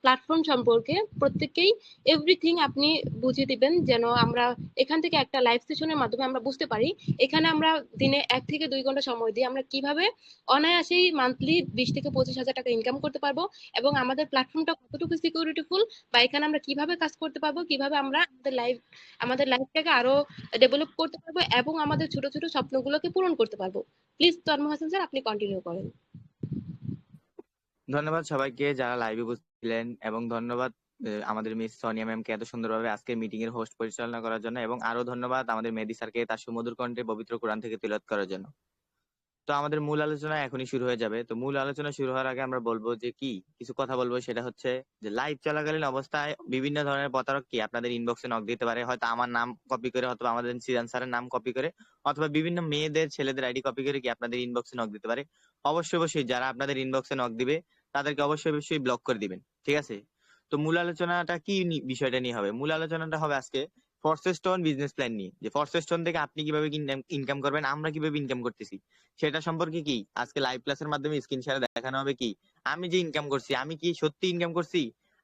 Platform সম্পর্কে প্রত্যেককেই everything আপনি বুঝিয়ে দিবেন, যেন আমরা এখান থেকে একটা লাইভ সেশনের মাধ্যমে আমরা বুঝতে পারি এখানে আমরা দিনে 1 থেকে 2 ঘন্টা সময় দিয়ে আমরা কিভাবে অনায়াসেই মান্থলি 20 থেকে 25 হাজার টাকা ইনকাম করতে পারবো, এবং আমাদের প্ল্যাটফর্মটা কতটুকু সিকিউরিটিফুল, বা এখানে আমরা কিভাবে কাজ করতে পারবো, কিভাবে আমরা আমাদের লাইফটাকে আরো ডেভেলপ করতে পারবো এবং আমাদের ছোট ছোট স্বপ্নগুলোকে পূরণ করতে পারবো। প্লিজ তন্ময় হাসান স্যার, আপনি কন্টিনিউ করেন। ধন্যবাদ সবাইকে যারা লাইভে উপস্থিত ছিলেন, এবং ধন্যবাদ আমাদের মিস সোনিয়া ম্যামকে এত সুন্দরভাবে আজকে মিটিং এর হোস্ট পরিচালনা করার জন্য, এবং আরো ধন্যবাদ আমাদের মেহেদী স্যারকে তার সুমধুর কণ্ঠে পবিত্র কোরআন থেকে তিলাওয়াত করার জন্য। তো আমাদের মূল আলোচনা এখনই শুরু হয়ে যাবে। তো মূল আলোচনা শুরু হওয়ার আগে আমরা বলবো যে কিছু কথা বলবো, সেটা হচ্ছে যে লাইভ চলাকালীন অবস্থায় বিভিন্ন ধরনের প্রতারক আপনাদের ইনবক্সে নক দিতে পারে, হয়তো আমার নাম কপি করে অথবা আমাদের সিজান স্যারের নাম কপি করে অথবা বিভিন্ন মেয়েদের ছেলেদের আইডি কপি করে আপনাদের ইনবক্সে নক দিতে পারে। অবশ্যই অবশ্যই যারা আপনাদের ইনবক্সে নক দিবে তাদেরকে অবশ্যই অবশ্যই ব্লক করে দিবেন, ঠিক আছে? তো মূল আলোচনাটা বিষয়টা নিয়ে হবে? মূল আলোচনাটা হবে আজকে ফরসেস্টন বিজনেস প্ল্যান নিয়ে, যে ফরসেস্টন থেকে আপনি কিভাবে ইনকাম করবেন, আমরা কিভাবে ইনকাম করতেছি সেটা সম্পর্কে আজকে লাইভ ক্লাসের মাধ্যমে স্ক্রিন শেয়ারে দেখানো হবে। আমি যে ইনকাম করছি, আমি কি সত্যি ইনকাম করছি?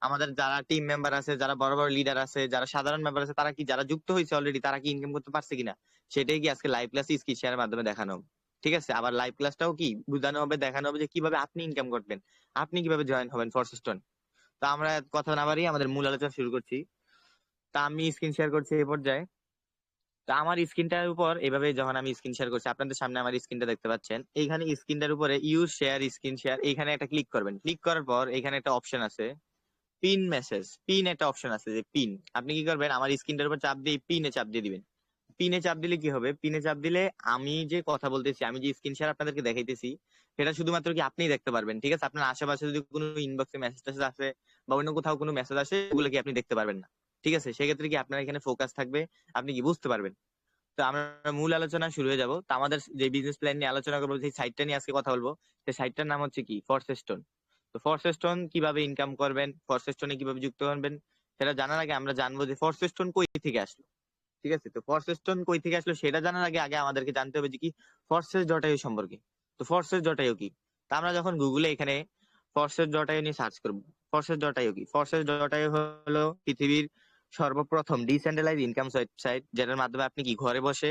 আমাদের যারা টিম মেম্বার আছে, যারা বড় বড় লিডার আছে, যারা সাধারণ মেম্বার আছে, তারা যারা যুক্ত হয়েছে অলরেডি, তারা কি ইনকাম করতে পারছে কিনা, সেটাই আজকে লাইভ ক্লাসে স্ক্রিন শেয়ারের মাধ্যমে দেখানো হবে, ঠিক আছে? আবার লাইভ ক্লাসটাও বোঝানো হবে, দেখানো হবে যে কিভাবে আপনি ইনকাম করবেন, আপনি কিভাবে জয়েন হবেন ফরসেস্টন। তো আমরা কথা না বাড়িয়ে আমাদের মূল আলোচনা শুরু করছি। তা আমি স্ক্রিন শেয়ার করছি এই পর্যায়ে। তো আমার স্ক্রিনটার উপর এভাবে যখন আমি স্ক্রিন শেয়ার করছি, আপনাদের সামনে আমার স্ক্রিনটা দেখতে পাচ্ছেন। এইখানে স্ক্রিনটার উপরে ইউজ শেয়ার স্ক্রিন শেয়ার, এইখানে একটা ক্লিক করবেন। ক্লিক করার পর এখানে একটা অপশন আছে পিন মেসেজ, পিন একটা অপশন আছে যে পিন। আপনি কি করবেন, আমার স্ক্রিনটার উপর চাপ দিয়ে পিনে চাপ দিয়ে দিবেন। পিনে চাপ দিলে কি হবে, পিনে চাপ দিলে আমি যে কথা বলতেছি, আমি যে স্ক্রিন শেয়ার আপনাদেরকে দেখাইতেছি, সেটা শুধুমাত্র আপনিই দেখতে পারবেন, ঠিক আছে? আপনার আশেপাশে যদি কোনো ইনবক্সে মেসেজ টেসেজ আসে বা অন্য কোথাও কোনো মেসেজ আসে, ওগুলো আপনি দেখতে পারবেন না, ঠিক আছে? সেক্ষেত্রে আপনার এখানে ফোকাস থাকবে, আপনি বুঝতে পারবেন। তো আমরা মূল আলোচনা শুরু হয়ে যাব। তো আমাদের যে বিজনেস প্ল্যান নিয়ে আলোচনা করবো, সেই সাইটটা নিয়ে আজকে কথা বলবো। সেই সাইটটার নাম হচ্ছে ফরসেস্টন। তো ফরসেস্টন কিভাবে ইনকাম করবেন, ফরসেস্টনে কিভাবে যুক্ত হবেন, সেটা জানার আগে আমরা জানবো যে ফরসেস্টন কই থেকে আসলো, ঠিক আছে? তো ফরসেস্টন কই থেকে আসলো সেটা জানার আগে আগে আমাদেরকে জানতে হবে যে ফরসেস ডট আইও সম্পর্কে। তো ফরসেস ডট আইও কি? তা আমরা যখন গুগলে এখানে ফরসেস ডট আইও নিয়ে সার্চ করবো, ফরসেস ডট আইও কি? ফরসেস ডট আইও হলো পৃথিবীর সর্বপ্রথম ডিসেন্ট্রালাইজ ইনকাম ওয়েবসাইট, যেটার মাধ্যমে আপনি ঘরে বসে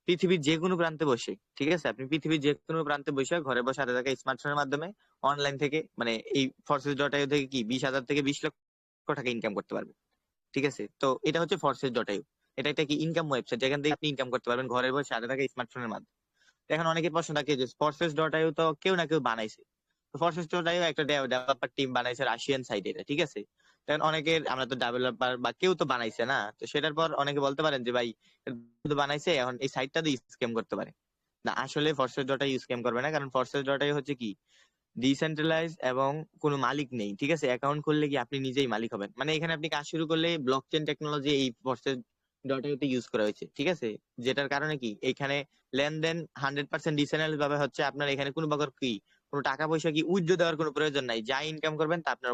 পৃথিবীর যে কোনো প্রান্তে বসে, ঠিক আছে, আপনি পৃথিবীর যে কোনো প্রান্তে বসে ঘরে বসে হাতে থাকা স্মার্টফোনের মাধ্যমে অনলাইন থেকে, মানে এই ফরসেস ডট আইও থেকে 20,000 থেকে 20 লক্ষ টাকা ইনকাম করতে পারবেন, ঠিক আছে? তো এটা হচ্ছে ফরসেস ডট আইও। এটা একটা ইনকাম ওয়েবসাইট, যেখান থেকে আপনি ইনকাম করতে পারবেন ঘরে বসে হাতে থাকা স্মার্টফোনের মাধ্যমে। এখন অনেকের প্রশ্ন থাকে যে ফরসেস ডট আইও তো কেউ না কেউ বানাইছে। তো ফরসেস ডট আইও একটা ডেভেলপার টিম বানাইছে রাশিয়ান সাইডে, ঠিক আছে? তখন অনেকের, আমরা তো ডেভেলপার বা কেউ তো বানাইছে না, তো সেটার পর অনেকে বলতে পারেন যে ভাই তো বানাইছে, এখন এই সাইটটা দিয়ে স্ক্যাম করতে পারে। না, আসলে ফরসেস ডট আইও স্ক্যাম করবে না, কারণ ফরসেস ডট আইও হচ্ছে ডিসেন্ট্রালাইজ এবং কোনো মালিক নেই, ঠিক আছে? অ্যাকাউন্ট খুললে আপনি নিজেই মালিক হবেন, মানে এখানে আপনি কাজ শুরু করলে ব্লকচেন টেকনোলজি এই ফরসেস ডট ইউতে ইউজ করা হয়েছে, ঠিক আছে? যেটার কারণে এখানে লেনদেন 100% ডিসেন্ট্রালাইজ ভাবে হচ্ছে। আপনার এখানে কোনো প্রকার কোনো টাকা পয়সা উইথড্র দেওয়ার কোনো প্রয়োজন নাই, যা ইনকাম করবেন তা আপনার।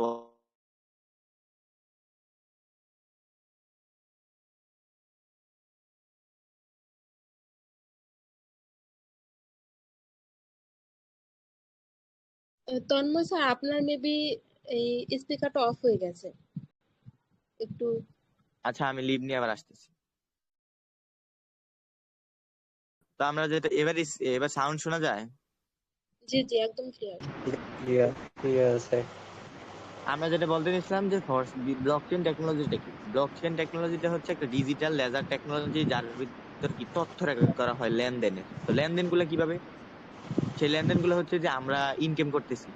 তন্ময় স্যার, আপনার মেবি এই স্পিকারটা অফ হয়ে গেছে একটু। আচ্ছা, আমি লিভ নিয়ে আবার আসতেছি। তো আমরা যেটা এবার সাউন্ড শোনা যায়? জি জি, একদম ক্লিয়ার। ক্লিয়ার ক্লিয়ার আছে। আমরা যেটা বলতে নিচ্ছিলাম যে ব্লকচেন টেকনোলজিটা কি? ব্লকচেন টেকনোলজিটা হচ্ছে একটা ডিজিটাল লেজার টেকনোলজি, যার ভিতর তথ্য রেকর্ড করা হয় লেনদেনের। তো লেনদেন গুলো কিভাবে? সেই লেনদেন গুলো হচ্ছে যে আমরা ইনকাম করতেছি,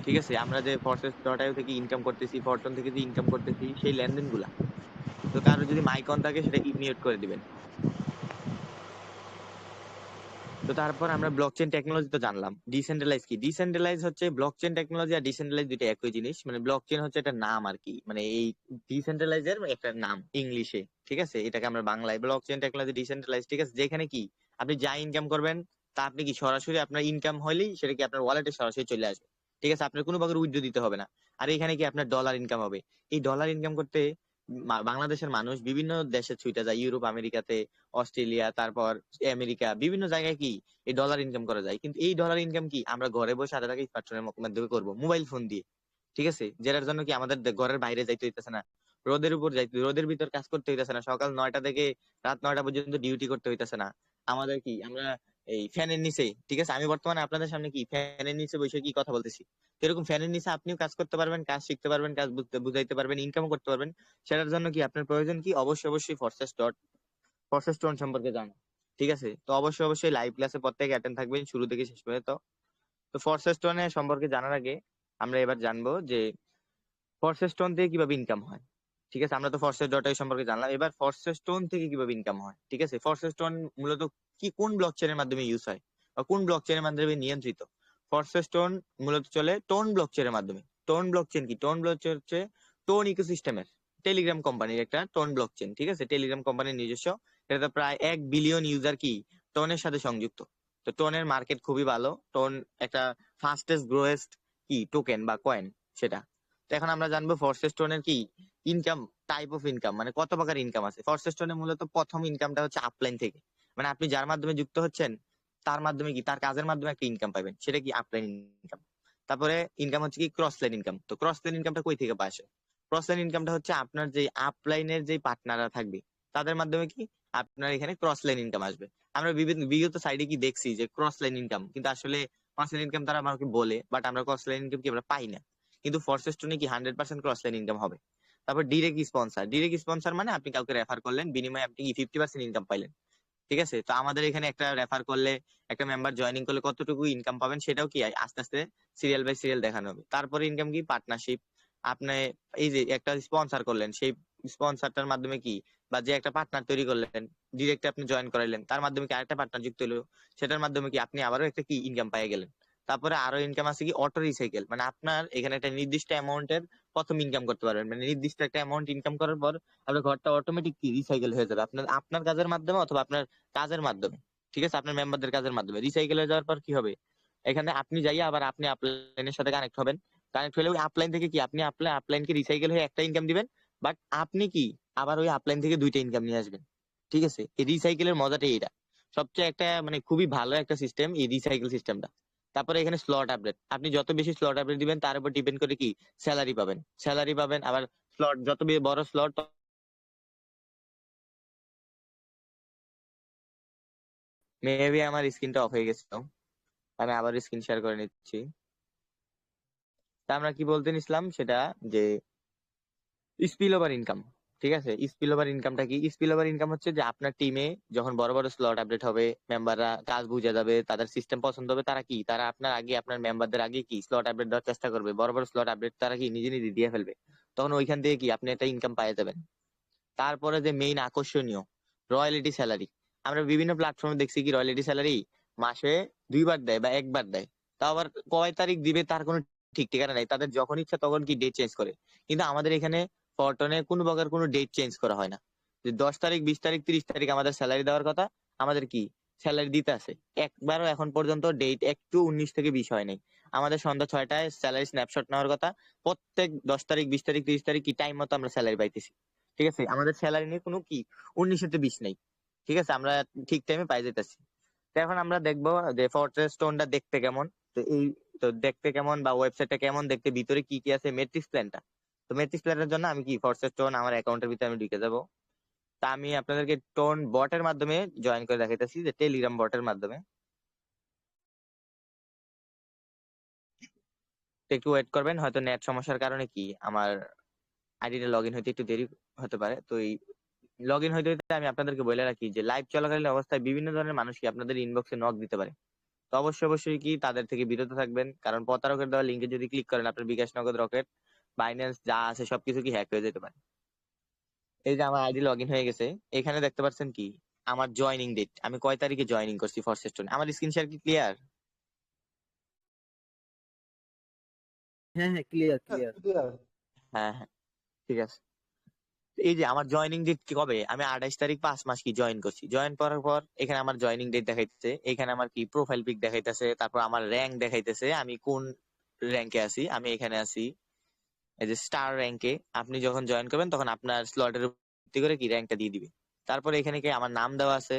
ঠিক আছে? আমরা যে ফরসেস ডট আইও থেকে ইনকাম করতেছি, ফরটন থেকে যে ইনকাম করতেছি, সেই লেনদেন গুলা। তো কারো যদি মাইক অন থাকে সেটা মিউট করে দিবেন। তো তারপর আমরা ব্লকচেন টেকনোলজি তো জানলাম। ডিসেন্ট্রালাইজ কি? ডিসেন্ট্রালাইজ হচ্ছে ব্লকচেন টেকনোলজি আর ডিসেন্ট্রালাইজ দুটো একই জিনিস। মানে ব্লকচেন হচ্ছে একটা নাম আর কি, মানে এই ডিসেন্ট্রালাইজ এর একটা নাম ইংলিশে, ঠিক আছে? এটাকে আমরা বাংলায় ব্লকচেন টেকনোলজি ডিসেন্ট্রালাইজ, ঠিক আছে? যেখানে আপনি যা ইনকাম করবেন তা আপনি সরাসরি আপনার ইনকাম হলেই সেটা আপনার ওয়ালেটে সরাসরি চলে আসবে, ঠিক আছে? আপনার কোনো প্রকার উইথড্র দিতে হবে না। আর এখানে আপনার ডলার ইনকাম হবে। এই ডলার ইনকাম করতে বাংলাদেশের মানুষ বিভিন্ন দেশে ছুটে যায়, ইউরোপ, আমেরিকাতে, অস্ট্রেলিয়া, তারপর আমেরিকা, বিভিন্ন জায়গায় এই ডলার ইনকাম করা যায়। কিন্তু এই ডলার ইনকাম আমরা ঘরে বসে হাতে থাকা স্মার্টফোনের মাধ্যমে করবো, মোবাইল ফোন দিয়ে, ঠিক আছে, যেটার জন্য কি আমাদের ঘরের বাইরে যাইতে হইতেছে না, রোদের উপর যাইতে, রোদের ভিতর কাজ করতে হইতেছে না, সকাল 9টা থেকে রাত 9টা পর্যন্ত ডিউটি করতে হইতেছে না আমাদের। কি আমরা এই ফ্যানের নিচে, ঠিক আছে, আমি বর্তমানে আপনাদের সামনে কি ফ্যানের নিচে বসে কি কথা বলতেছি, এরকম ফ্যানের নিচে আপনিও কাজ করতে পারবেন, কাজ শিখতে পারবেন, কাজ বুঝাইতে পারবেন, ইনকাম করতে পারবেন। সেটার জন্য কি আপনার প্রয়োজন কি, অবশ্যই অবশ্যই ফোর্সেস টোন সম্পর্কে জানা। ঠিক আছে, তো অবশ্যই অবশ্যই লাইভ ক্লাসে প্রত্যেকে অ্যাটেন্ড থাকবেন শুরু থেকে শেষ পর্যন্ত। তো ফোর্সেস টোনের সম্পর্কে জানার আগে আমরা এবার জানবো যে ফোর্সেস টোন থেকে কিভাবে ইনকাম হয়। ঠিক আছে, আমরা তো ফোর্সেস ডট আই সম্পর্কে জানলাম, এবার ফোর্সেস টোন থেকে কিভাবে ইনকাম হয়। ঠিক আছে, ফোর্সেস টোন মূলত কি, কোন ব্লকচেনের মাধ্যমে ইউজ হয় বা কোন ব্লকচেনের মাধ্যমে নিয়ন্ত্রিত। ফোর্সেস টোন মূলত চলে টোন ব্লকচেনের মাধ্যমে। টোন ব্লকচেন কি, টোন ব্লকচেন হচ্ছে টোন ইকোসিস্টেমের টেলিগ্রাম কোম্পানির একটা টোন ব্লকচেন। ঠিক আছে, টেলিগ্রাম কোম্পানির নিজস্ব, এটা প্রায় 1 বিলিয়ন ইউজার কি টোনের সাথে সংযুক্ত। তো টোনের মার্কেট খুবই ভালো, টোন একটা ফাস্টেস্ট গ্রোয়েস্ট কি টোকেন বা কয়েন সেটা। তো এখন আমরা জানবো ফোর্সেস টোনের কি ইনকাম, টাইপ অফ ইনকাম, মানে কত প্রকার ইনকাম আছে। ফোর্সেস টোনে মূলত প্রথম ইনকামটা হচ্ছে আপলাইন থেকে, মানে আপনি যার মাধ্যমে যুক্ত হচ্ছেন তার মাধ্যমে কি, তার কাজের মাধ্যমে একটা ইনকাম পাবেন, সেটা কি আপলাইন ইনকাম। তারপরে ইনকাম হচ্ছে কি ক্রস লাইন ইনকাম। তো ক্রস লাইন ইনকামটা কই থেকে পায় আসে? ক্রস লাইন ইনকামটা হচ্ছে আপনার যে আপলাইনের যে পার্টনাররা থাকবে তাদের মাধ্যমে কি আপনার এখানে ক্রস লাইন ইনকাম আসবে। আমরা বিগত সাইডে কি দেখছি যে ক্রস লাইন ইনকাম, কিন্তু আসলে ক্রস লাইন ইনকাম তারা আমাকে বলে, বাট আমরা ক্রস লাইন ইনকাম কি আমরা পাই না। কিন্তু ফোর্সেস টোনে কি 100% ক্রস লাইন ইনকাম হবে। তারপর ডিরেক্ট স্পন্সর, ডিরেক্ট স্পন্সর মানে আপনি কাউকে রেফার করলেন, বিনিময়ে আপনি কি 50% ইনকাম পাইলেন। ঠিক আছে, তো আমাদের এখানে একটা রেফার করলে, একটা মেম্বার জয়েনিং করলে কতটুকু ইনকাম পাবেন সেটাও কি আস্তে আস্তে সিরিয়াল বাই সিরিয়াল দেখানো হবে। তারপরে ইনকাম কি পার্টনারশিপ, আপনি এই যে একটা স্পন্সর করলেন, সেই স্পন্সরটার মাধ্যমে কি, বা যে একটা পার্টনার তৈরি করলেন, ডিরেক্ট আপনি জয়েন করাইলেন, তার মাধ্যমে কি আরেকটা পার্টনার যুক্ত হলো, সেটার মাধ্যমে কি আপনি আবারও একটা কি ইনকাম পেয়ে গেলেন। তারপরে আরো ইনকাম আছে কি অটো রিসাইকেল, মানে আপনার এখানে একটা নির্দিষ্ট অ্যামাউন্টের প্রথম ইনকাম করতে পারবেন, মানে নির্দিষ্ট একটা অ্যামাউন্ট ইনকাম করার পর আপনার ঘরটা অটোমেটিক কি রিসাইকেল হয়ে যাবে আপনার আপনার কাজের মাধ্যমে অথবা আপনার কাজের মাধ্যমে। ঠিক আছে, আপনার মেম্বারদের কাজের মাধ্যমে রিসাইকেল হয়ে যাওয়ার পর কি হবে, এখানে আপনি যাইয়া আবার আপনি আপলাইনের সাথে কানেক্ট হবেন। কানেক্ট হলে ওই আপলাইন থেকে কি আপনি আপলাইনকে রিসাইকেল হয়ে একটা ইনকাম দিবেন, বাট আপনি কি আবার ওই আপলাইন থেকে দুইটা ইনকাম নিয়ে আসবেন। ঠিক আছে, এই রিসাইকেলের মজাটাই এটা, সবচেয়ে একটা মানে খুবই ভালো একটা সিস্টেম এই রিসাইকেল সিস্টেমটা। তারপরে এখানে স্লট আপডেট, আপনি যত বেশি স্লট আপডেট দিবেন তার উপর ডিপেন্ড করে কি স্যালারি পাবেন। আবার স্লট যত বড় স্লট, মেবি আমার স্ক্রিনটা অফ হয়ে গেছিল, আমি আবার স্ক্রিন শেয়ার করে নিচ্ছি। তা আমরা কি বলতে নিছিলাম সেটা, যে স্পিল ওভার ইনকাম। ঠিক আছে, স্পিল ওভার ইনকামটা কি, স্পিল ওভার ইনকাম হচ্ছে যে আপনার টিমে যখন বড় বড় স্লট আপডেট হবে, মেম্বাররা কাজ বুঝে যাবে, তাদের সিস্টেম পছন্দ হবে, তারা কি তারা আপনার আগে, আপনার মেম্বারদের আগে কি স্লট আপডেট দেওয়ার চেষ্টা করবে, বড় বড় স্লট আপডেট তারা কি নিজে নিজে দিয়ে ফেলবে। তখন ওইখান থেকে কি আপনি একটা ইনকাম পেয়ে যাবেন। তারপরে যে মেইন আকর্ষণীয় রয়্যালিটি স্যালারি, আমরা বিভিন্ন প্ল্যাটফর্মে দেখছি কি রয়্যালিটি স্যালারি মাসে 2বার দেয় বা 1বার দেয়। তাও আবার কয় তারিখ দিবে তার কোনো ঠিক ঠিকানা নাই, তাদের যখন ইচ্ছা তখন কি ডেট চেঞ্জ করে। কিন্তু আমাদের এখানে ফরটনে কোনো প্রকার কোনো ডেট চেঞ্জ করা হয় না, যে 10 তারিখ 20 তারিখ 30 তারিখ আমাদের স্যালারি দেওয়ার কথা, আমাদের কি স্যালারি দিতে আছে। একবারও এখন পর্যন্ত ডেট একটু 19 থেকে 20 হয় নাই। আমাদের সন্ধ্যা 6টায় স্যালারি স্ন্যাপশট নেওয়ার কথা, প্রত্যেক 10 তারিখ 20 তারিখ 30 তারিখ কি টাইম মতো আমরা স্যালারি পাইতেছি। ঠিক আছে, আমাদের স্যালারি নিয়ে কোনো কি 19-20 নাই। ঠিক আছে, আমরা ঠিক টাইমে পাই যেতেছি। তো এখন আমরা দেখবো যে ফরট্রেস স্টোনটা দেখতে কেমন। তো এই, তো দেখতে কেমন বা ওয়েবসাইটটা কেমন দেখতে, ভিতরে কি কি আছে, মেট্রিক্স প্ল্যানটা। তো মেট্রিক্স প্ল্যানের জন্য আমি কি ফরট্রেস স্টোন আমার অ্যাকাউন্টের ভিতরে আমি ঢুকে যাব। তা আমি আপনাদেরকে টোন বটের মাধ্যমে জয়েন করে দেখাইতেছি, যে টেলিগ্রাম বটের মাধ্যমে। তো একটু ওয়েট করবেন, হয়তো নেট সমস্যার কারণে কি আমার আইডিটা লগ ইন হইতে একটু দেরি হতে পারে। তো এই লগ ইন হইতে হইতে আমি আপনাদেরকে বলে রাখি যে লাইভ চলাকালীন অবস্থায় বিভিন্ন ধরনের মানুষ কি আপনাদের ইনবক্সে নক দিতে পারে। তো অবশ্যই অবশ্যই কি তাদের থেকে বিরত থাকবেন, কারণ প্রতারকের দেওয়া লিঙ্কে যদি ক্লিক করেন আপনার বিকাশ, নগদ, রকেট, বাইন্যান্স যা আছে সবকিছু কি হ্যাক হয়ে যেতে পারে। এই যে আমার আইডি লগ ইন হয়ে গেছে, এখানে দেখতে পাচ্ছেন কি আমার জয়নিং ডেট, আমি কয় তারিখে জয়নিং করছি ফরসেস টোনে। আমার স্ক্রিন শেয়ার কি ক্লিয়ার? হ্যাঁ হ্যাঁ, ক্লিয়ার ক্লিয়ার। হ্যাঁ হ্যাঁ, ঠিক আছে। এই যে আমার জয়নিং ডেট কি কবে, আমি 28 তারিখ 5 মাস কি জয়েন করছি। জয়েন করার পর এখানে আমার জয়নিং ডেট দেখাইতেছে, এখানে আমার কি প্রোফাইল পিক দেখাইতেছে, তারপর আমার র্যাঙ্ক দেখাইতেছে, আমি কোন র্যাঙ্কে আছি। আমি এখানে আছি এই যে স্টার র্যাঙ্কে। আপনি যখন জয়েন করবেন তখন আপনার স্লটের ভিত্তি করে কি র্যাঙ্কটা দিয়ে দিবে। তারপর এখানে কি আমার নাম দেওয়া আছে,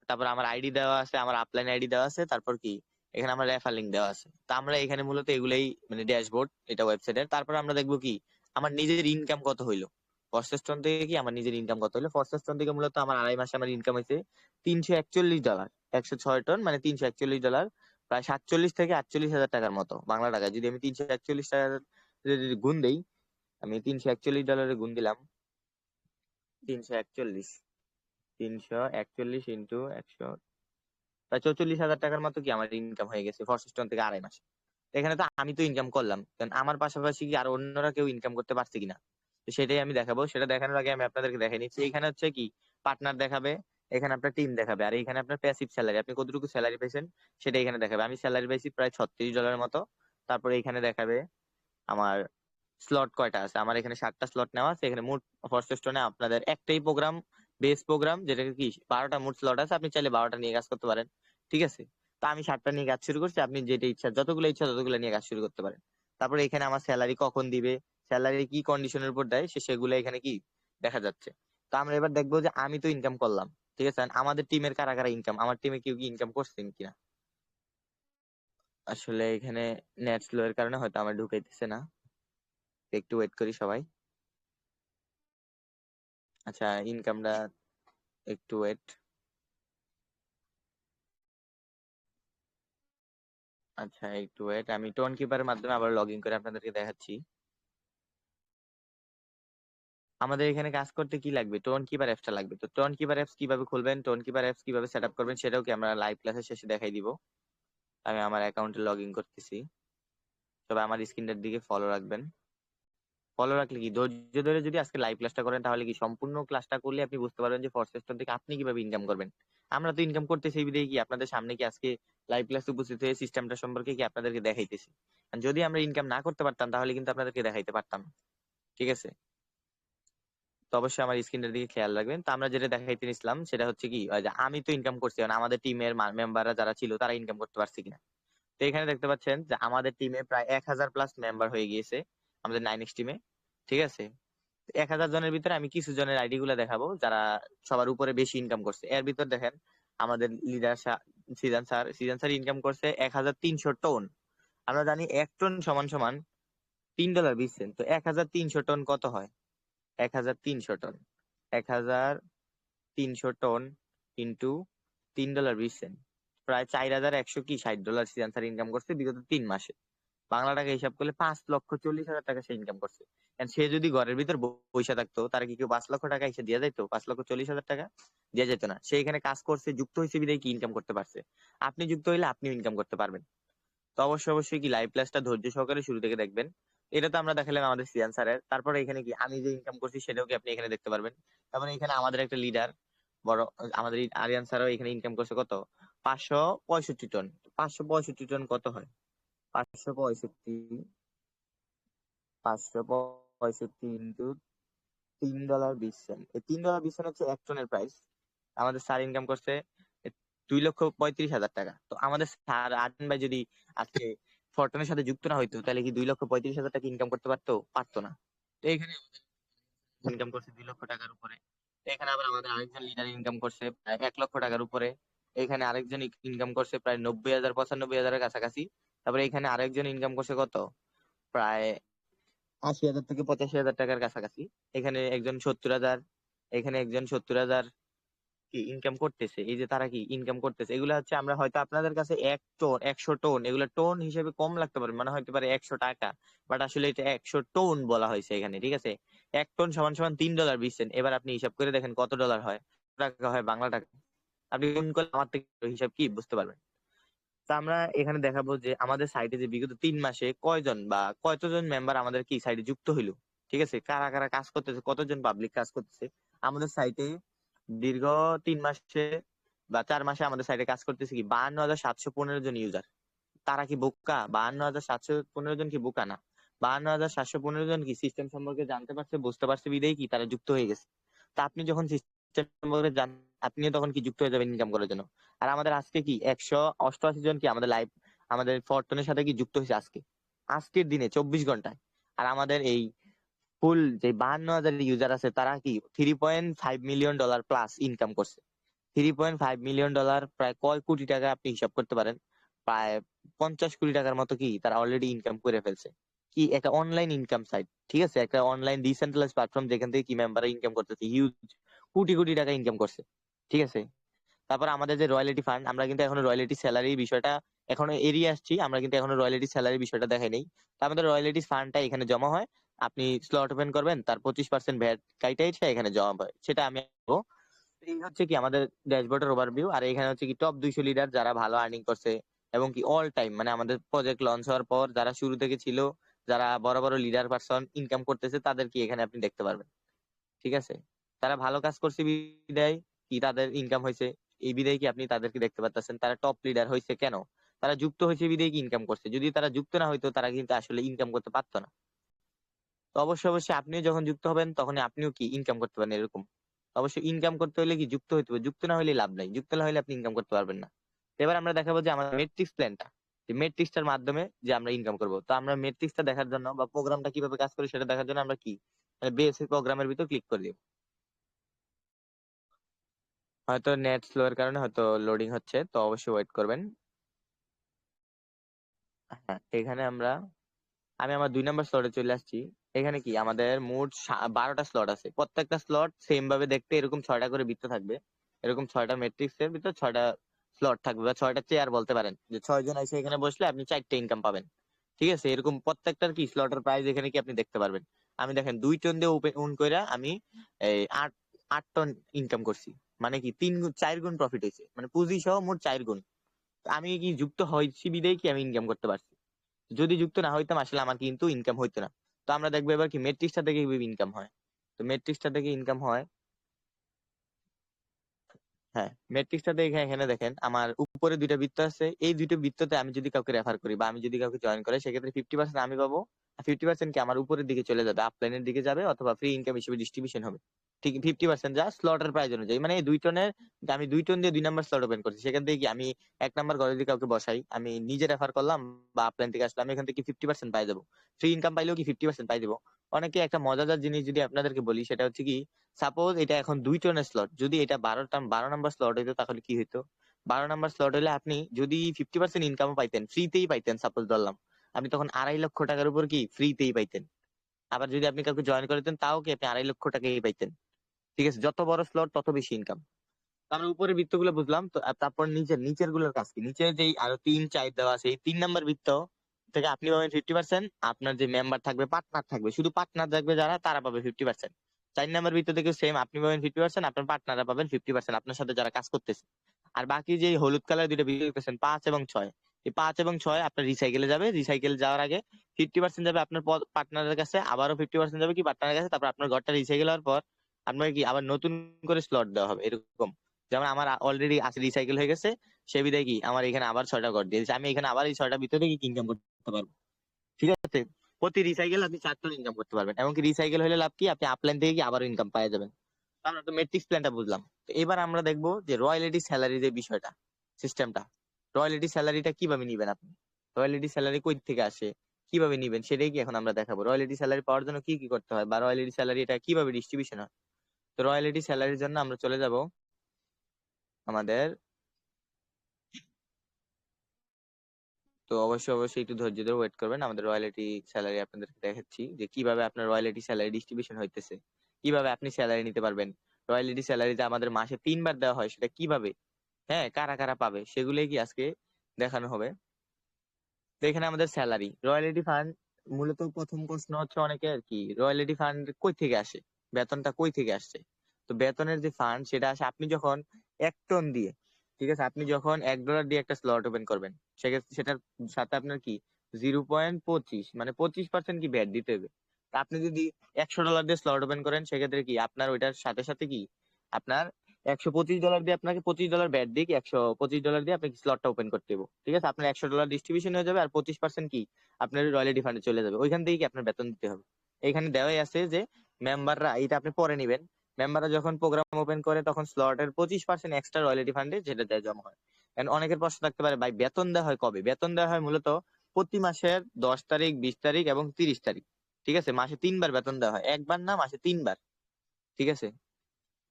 তারপর আমার আইডি দেওয়া আছে, আমার আপলাইন আইডি দেওয়া আছে, তারপর কি এখানে আমার রেফার লিংক দেওয়া আছে। তো আমরা এখানে মূলত এগুলাই মানে ড্যাশবোর্ড এটা ওয়েবসাইটের। তারপর আমরা দেখবো কি আমার নিজের ইনকাম কত হইলো ফরসেস্টন থেকে, কি আমার নিজের ইনকাম কত হইলো। ফরসেস্টন থেকে মূলত আমার 2.5 মাসে আমার ইনকাম হয়েছে $341, 106 টন মানে $341, প্রায় 47 থেকে 48 হাজার টাকার মতো বাংলা টাকা। যদি আমি 341 টাকার যদি গুণ দেই, আমি $341 গুণ দিলাম, 341 341 ইন্টু 100, প্রায় 44 হাজার টাকার মতো কি আমার ইনকাম হয়ে গেছে ফরসেস্টন থেকে 2.5 মাসে। তো এখানে তো আমি তো ইনকাম করলাম, কারণ আমার পাশাপাশি কি আর অন্যরা কেউ ইনকাম করতে পারছে কিনা, তো সেটাই আমি দেখাবো। সেটা দেখানোর আগে আমি আপনাদেরকে দেখাই নিচ্ছি। এখানে হচ্ছে কি পার্টনার দেখাবে, এখানে আপনার টিম দেখাবে, আর এখানে আপনার প্যাসিভ স্যালারি, আপনি কতটুকু স্যালারি পেয়েছেন সেটা এখানে দেখাবে। আমি স্যালারি পেয়েছি প্রায় $36 মতো। তারপরে এখানে দেখাবে আমার স্লট কয়টা আছে। আমার এখানে 7টা স্লট নেওয়া আছে। এখানে মোট ফরসেস্টনে আপনাদের একটাই প্রোগ্রাম, বেস প্রোগ্রাম, যেটাকে কি 12টা মোট স্লট আছে, আপনি চাইলে 12টা নিয়ে কাজ করতে পারেন, ঠিক আছে। তো আমি 7টা নিয়ে কাজ শুরু করছি, আপনি যেটা ইচ্ছা যতগুলো ইচ্ছা ততগুলো নিয়ে কাজ শুরু করতে পারেন। তারপরে এখানে আমার স্যালারি কখন দিবে, স্যালারি কি কন্ডিশনের উপর দেয় সেগুলো এখানে কি দেখা যাচ্ছে। তো আমরা এবার দেখবো যে আমি তো ইনকাম করলাম, ঠিক আছে, আমাদের টিমের কারা কারা ইনকাম, আমার টিমে কেউ কি ইনকাম করছেন কিনা। আসলে এখানে নেট স্লো এর কারণে হয়তো আমার ঢুকাইতেছে না, একটু ওয়েট করি সবাই। আচ্ছা ইনকামটা একটু ওয়েট। আচ্ছা একটু ওয়েট, আমি টোন কিপারের মাধ্যমে আবার লগ ইন করে আপনাদেরকে দেখাচ্ছি। আমাদের এখানে কাজ করতে কি লাগবে, টোন কিপার অ্যাপসটা লাগবে। তো টোন কিপার অ্যাপস কিভাবে খুলবেন, টোন কিপার অ্যাপস কিভাবে সেট আপ করবেন সেটাও কি আমরা লাইভ ক্লাসের শেষে দেখাই দিব। আমি আমার অ্যাকাউন্টে লগ ইন করতেছি, তবে আমার স্ক্রিনটার দিকে ফলো রাখবেন। ফলো রাখলে কি ধৈর্য ধরে যদি আজকে লাইভ ক্লাসটা করেন তাহলে কি সম্পূর্ণ ক্লাসটা করলে আপনি বুঝতে পারবেন যে ফরসেস্টন থেকে আপনি কিভাবে ইনকাম করবেন। আমরা তো ইনকাম করতেছি এই বিধায় কি আপনাদের সামনে কি আজকে লাইভ ক্লাসে উপস্থিত হয়ে সিস্টেমটা সম্পর্কে কি আপনাদেরকে দেখাইতেছি। আর যদি আমরা ইনকাম না করতে পারতাম তাহলে কিন্তু আপনাদেরকে দেখাইতে পারতাম না, ঠিক আছে। তো অবশ্যই আমার স্ক্রিনের দিকে খেয়াল রাখবেন। তো আমরা যেটা দেখাইতে নিছিলাম সেটা হচ্ছে কি যে আমি তো ইনকাম করছি, মানে আমাদের টিমের মেম্বাররা যারা ছিল তারা ইনকাম করতে পারছে কিনা। তো এখানে দেখতে পাচ্ছেন যে আমাদের টিমে প্রায় 1000+ মেম্বার হয়ে গিয়েছে আমাদের 9x টিমে, ঠিক আছে। 1000 জনের ভিতরে আমি কিছু জনের আইডি গুলা দেখাবো যারা সবার উপরে বেশি ইনকাম করছে। এর ভিতর দেখেন আমাদের লিডার সিজন স্যার ইনকাম করছে 1300 টন। আমরা জানি 1 টন সমান সমান $3.20। তো 1300 টন কত হয়, 1300 টন, 1300 টন ইন্টু $3.20, প্রায় 4160 ডলার সিজন স্যার ইনকাম করছে বিগত 3 মাসে। বাংলা টাকা হিসাব করলে 5,40,000 টাকা সে ইনকাম করছে। And সে যদি ঘরের ভিতর পয়সা থাকতো তার কি কেউ 5 লক্ষ টাকা এসে দিয়ে যাইতো, 5,40,000 টাকা দিয়ে যেত না। সে এখানে কাজ করছে, যুক্ত হয়েছে বিধায় কি ইনকাম করতে পারছে। আপনি যুক্ত হইলে আপনিও ইনকাম করতে পারবেন। তো অবশ্যই কি লাইভ ক্লাসটা ধৈর্য সহকারে শুরু থেকে দেখবেন। এটা তো আমরা দেখালাম আমাদের সিয়ান স্যারের। তারপরে এখানে কি আমি যে ইনকাম করছি সেটাও কি আপনি এখানে দেখতে পারবেন। তারপরে এখানে আমাদের একটা লিডার বড় আমাদের আরিয়ান স্যারও এখানে ইনকাম করছে কত, 565 টন। 565 টন কত হয়, 565 565 ইন্টু $3.20। এই $3.20 হচ্ছে 1 টনের প্রাইস। আমাদের স্যার ইনকাম করছে 2,35,000 টাকা। তো আমাদের স্যার আদিন ভাই যদি আজকে ফরটনের সাথে যুক্ত না হইতো তাহলে কি 2,35,000 টাকা ইনকাম করতে পারতো, পারতো না। তো এখানে ইনকাম করছে 2 লক্ষ টাকার উপরে। তো এখানে আবার আমাদের আরেকজন লিডার ইনকাম করছে প্রায় 1 লক্ষ টাকার উপরে। এখানে আরেকজন ইনকাম করছে প্রায় 90,000 95,000 এর কাছাকাছি। তারপরে এখানে আরেকজন ইনকাম করছে কত, প্রায় 80,000 থেকে 85,000 টাকার কাছাকাছি। এখানে একজন 70,000, এখানে একজন 70,000 কি ইনকাম করতেছে। এই যে তারা কি ইনকাম করতেছে, এগুলো হচ্ছে আমরা হয়তো আপনাদের কাছে 1 টন 100 টন এগুলো টোন হিসেবে কম লাগতে পারে, মানে হয়তো পারে 100 টাকা, বাট আসলে এটা 100 টন বলা হয়েছে এখানে, ঠিক আছে। 1 টন সমান সমান $3.20। এবার আপনি হিসাব করে দেখেন কত ডলার হয়, টাকা হয় বাংলা টাকা। আপনি গুণ করলে আমার থেকে হিসাব কি বুঝতে পারবেন। তা আমরা এখানে দেখাবো যে আমাদের সাইটে যে বিগত 3 মাসে কয়জন বা কতজন মেম্বার আমাদের কি সাইটে যুক্ত হইলো, ঠিক আছে, কারা কারা কাজ করতেছে, কতজন পাবলিক কাজ করতেছে আমাদের সাইটে। দীর্ঘ 3 মাসে বা 4 মাসে আমাদের সাইটে কাজ করতেছে কি 52,715 জন ইউজার। তারা কি বোকা, 52,715 জন কি বোকা না, 52,715 জন কি সিস্টেম সম্পর্কে জানতে পারছে, বুঝতে পারছে বিদেই কি তারা যুক্ত হয়ে গেছে। তা আপনি যখন সিস্টেম সম্পর্কে আপনিও তখন কি যুক্ত হয়ে যাবেন ইনকাম করার জন্য। আর আমাদের আজকে কি 188 জন কি আমাদের লাইভ আমাদের ফরটনের সাথে কি যুক্ত হয়েছে আজকের দিনে 24 ঘন্টায়। আর আমাদের এই ফুল যে 52,000 ইউজার আছে তারা কি $3.5 মিলিয়ন প্লাস ইনকাম করছে। $3.5 মিলিয়ন প্রায় কয় কোটি টাকা আপনি হিসাব করতে পারেন। প্রায় 50 কোটি টাকার মতো কি তারা অলরেডি ইনকাম করে ফেলছে। কি একটা অনলাইন ইনকাম সাইট, ঠিক আছে, একটা অনলাইন ডিসেন্ট্রালাইজ প্ল্যাটফর্ম যেখান থেকে কি মেম্বাররা ইনকাম করতেছে, হিউজ কোটি কোটি টাকা ইনকাম করছে, ঠিক আছে। তারপর আমাদের যে রয়্যালিটি ফান্ড, আমরা কিন্তু এখনো রয়্যালিটি স্যালারি বিষয়টা এখনো এড়িয়ে আসছি, আমরা কিন্তু এখনো রয়্যালিটি স্যালারি বিষয়টা দেখাই নেই। তো আমাদের রয়্যালিটি ফান্ডটা এখানে জমা হয়, আপনি স্লট ওপেন করবেন, তার 25% ভ্যাট কাইটাই এখানে জমা হয়, সেটা আমি বলবো। এই হচ্ছে কি আমাদের ড্যাশবোর্ডের ওভারভিউ। আর এখানে হচ্ছে কি টপ 200 লিডার যারা ভালো আর্নিং করছে এবং কি অল টাইম, মানে আমাদের প্রজেক্ট লঞ্চ হওয়ার পর যারা শুরু থেকে ছিল, যারা বড় বড় লিডার পারসন ইনকাম করতেছে, তাদের কি এখানে আপনি দেখতে পারবেন, ঠিক আছে। তারা ভালো কাজ করছে বিদায় কি তাদের ইনকাম হয়েছে, এই বিদায় কি আপনি তাদেরকে দেখতে পাচ্ছেন। তারা টপ লিডার হয়েছে কেন, তারা যুক্ত হয়েছে বিদায় কি ইনকাম করছে, যদি তারা যুক্ত না হইতো তারা কিন্তু আসলে ইনকাম করতে পারতো না। তো অবশ্যই অবশ্যই আপনিও যখন যুক্ত হবেন তখন আপনিও কি ইনকাম করতে পারেন এরকম। অবশ্যই ইনকাম করতে হলে কি যুক্ত হইতে হবে, যুক্ত না হলে লাভ নাই, যুক্ত না হলে আপনি ইনকাম করতে পারবেন না। এবার আমরা দেখাবো যে আমাদের মেট্রিক্স প্ল্যানটা, যে মেট্রিক্সটার মাধ্যমে যে আমরা ইনকাম করব। তো আমরা মেট্রিক্সটা দেখার জন্য বা প্রোগ্রামটা কিভাবে কাজ করে সেটা দেখার জন্য আমরা কি বেসিক প্রোগ্রামের ভিতর ক্লিক করে দিব। হয়তো নেট স্লোর কারণে হয়তো লোডিং হচ্ছে, তো অবশ্যই ওয়েট করবেন। হ্যাঁ, এখানে আমি আমার 2 নম্বর স্লটে চলে আসছি। এখানে কি আমাদের মোট 12টা স্লট আছে, প্রত্যেকটা স্লট সেম ভাবে দেখতে এরকম 6টা করে বৃত্ত থাকবে, এরকম 6টা ম্যাট্রিক্স এর ভিতর 6টা স্লট থাকবে বা 6টা চেয়ার বলতে পারেন, যে 6 জন এসে এখানে বসলে আপনি 4টে ইনকাম পাবেন, ঠিক আছে। এরকম প্রত্যেকটার কি স্লটের প্রাইস এখানে কি আপনি দেখতে পারবেন। আমি দেখেন 2 টন দিয়ে ওপেন কইরা আমি এই 8 টন ইনকাম করছি, মানে কি 4 গুণ প্রফিট হয়েছে, মানে পুঁজি সহ মোট 4 গুণ। আমি কি যুক্ত হয়েছি বিদেই কি আমি ইনকাম করতে পারছি, যদি যুক্ত না হইতাম আসলে আমার কিন্তু ইনকাম হইতো না। তো আমরা দেখবো এবার কি মেট্রিক্সটা থেকে কিভাবে ইনকাম হয়। তো মেট্রিক্সটা থেকে ইনকাম হয়, হ্যাঁ, ম্যাট্রিক্সটাতে এখানে দেখেন আমার উপরে 2টা বৃত্ত আছে, এই 2টো বৃত্ততে আমি যদি কাউকে রেফার করি বা আমি যদি কাউকে জয়েন করি সেক্ষেত্রে 50% আমি পাবো, আর 50% কি আমার উপরের দিকে চলে যাবে, আপলাইনের দিকে যাবে অথবা ফ্রি ইনকাম হিসেবে ডিস্ট্রিবিউশন হবে। ঠিক 50% যা স্লটের প্রাইস অনুযায়ী, মানে এই 2 টনের আমি 2 টন দিয়ে 2 নম্বর স্লট ওপেন করছি, সেখান থেকে কি আমি 1 নম্বর ঘরে যদি কাউকে বসাই, আমি নিজে রেফার করলাম বা আপলাইন থেকে আসলে আমি এখান থেকে 50% পাই যাবো, ফ্রি ইনকাম পাইলেও কি 50% পাই যাবো। অনেকে একটা মজাদার জিনিস যদি আপনাদেরকে বলি সেটা হচ্ছে কি, সাপোজ এটা এখন 2 টনের স্লট, যদি এটা 12 নম্বর স্লট হইতো তাহলে কি হইতো, 12 নম্বর স্লট হলে আপনি যদি 50% ইনকামও পাইতেন, ফ্রিতেই পাইতেন, সাপোজ ধরলাম আপনি তখন 2.5 লক্ষ টাকার উপর কি ফ্রিতেই পাইতেন। আবার যদি আপনি কাউকে জয়েন করতেন তাও কি আপনি 2.5 লক্ষ টাকাই পাইতেন, ঠিক আছে। যত বড় স্লট তত বেশি ইনকাম। আমরা উপরে বৃত্তগুলো বুঝলাম, তো তারপর নিচের গুলোর কাজ কি, নিচে যেই আরো 3 4 দেওয়া আছে, এই 3 নম্বর বৃত্ত থেকে আপনি পাবেন 50%, আপনার যে মেম্বার থাকবে পার্টনার থাকবে, শুধু পার্টনার থাকবে যারা তারা পাবে 50%। 4 নম্বর বৃত্ত থেকে সেম, আপনি পাবেন 50%, আপনার পার্টনাররা পাবেন 50%, আপনার সাথে যারা কাজ করতেছে। আর বাকি যে হলুদ কালার 2টা বৃত্ত দেখতেছেন 5 এবং 6, এই 5 এবং 6 আপনার রিসাইকেলে যাবে, রিসাইকেল যাওয়ার আগে 50% যাবে আপনার পার্টনারের কাছে, আবারও 50% যাবে কি পার্টনারের কাছে, তারপর আপনার ঘরটা রিসাইকেল হওয়ার পর আপনাকে কি আবার নতুন করে স্লট দেওয়া হবে এরকম। যেমন আমার অলরেডি আছে রিসাইকেল হয়ে গেছে, সে বিধায় কি আমার এখানে আবার 6টা ঘর দিয়েছে, আমি এখানে আবার এই 6টা ভিতরে কি ইনকাম করতে পারবো, ঠিক আছে। প্রতি রিসাইকেল আপনি 4 টন ইনকাম করতে পারবেন, এমনকি রিসাইকেল হলে লাভ কি আপনি আপলাইন থেকে কি আবার ইনকাম পাওয়া যাবেন। তো আমরা তো মেট্রিক্স প্ল্যানটা বুঝলাম, তো এবার আমরা দেখবো যে রয়্যালিটি স্যালারি যে বিষয়টা, সিস্টেমটা, রয়্যালিটি স্যালারিটা কিভাবে নিবেন আপনি, রয়্যালিটি স্যালারি কই থেকে আসে, কিভাবে নিবেন সেটাই কি এখন আমরা দেখাবো। রয়্যালিটি স্যালারি পাওয়ার জন্য কি কি করতে হয় বা রয়্যালিটি স্যালারি এটা কিভাবে ডিস্ট্রিবিউশন হয়। তো রয়্যালিটি স্যালারির জন্য আমরা চলে যাব আমাদের, তো অবশ্যই অবশ্যই একটু ধৈর্য ধরে ওয়েট করবেন, আমাদের রয়্যালিটি স্যালারি আপনাদেরকে দেখাচ্ছি যে কিভাবে আপনার রয়্যালিটি স্যালারি ডিস্ট্রিবিউশন হইতেছে, কিভাবে আপনি স্যালারি নিতে পারবেন। রয়্যালিটি স্যালারি যে আমাদের মাসে 3 বার দেওয়া হয় সেটা কিভাবে, হ্যাঁ, কারা কারা পাবে সেগুলোই কি আজকে দেখানো হবে। তো এখানে আমাদের স্যালারি রয়্যালিটি ফান্ড, মূলত প্রথম প্রশ্ন হচ্ছে অনেকে আর কি রয়্যালিটি ফান্ড কই থেকে আসে, বেতনটা কই থেকে আসছে। তো বেতনের যে ফান্ড সেটা আসে আপনি যখন 1 টন দিয়ে, ঠিক আছে, আপনি যখন $1 দিয়ে একটা স্লট ওপেন করবেন, সেক্ষেত্রে সেটার সাথে আপনার কি 0.25 মানে 25% কি ভ্যাট দিতে হবে। তা আপনি যদি $100 দিয়ে স্লট ওপেন করেন সেক্ষেত্রে কি আপনার ওইটার সাথে সাথে কি আপনার $125 দিয়ে আপনাকে $25 ব্যাট দিয়ে কি $125 দিয়ে আপনাকে স্লটটা ওপেন করতে হবে, ঠিক আছে। আপনার $100 ডিস্ট্রিবিউশন হয়ে যাবে আর 25% কি আপনার রয়্যালিটি ফান্ডে চলে যাবে, ওইখান থেকে কি আপনার বেতন দিতে হবে। এখানে দেওয়াই আছে যে মেম্বাররা, এটা আপনি পরে নিবেন, মেম্বাররা যখন প্রোগ্রাম ওপেন করে তখন স্লটের 25% এক্সট্রা রয়্যালিটি ফান্ডে যেটা দেয় জমা হয়। And অনেকের প্রশ্ন থাকতে পারে ভাই বেতন দেওয়া হয় কবে, বেতন দেওয়া হয় মূলত প্রতি মাসের 10 তারিখ, 20 তারিখ এবং 30 তারিখ, ঠিক আছে। মাসে 3 বার বেতন দেওয়া হয়, একবার না, মাসে 3 বার, ঠিক আছে।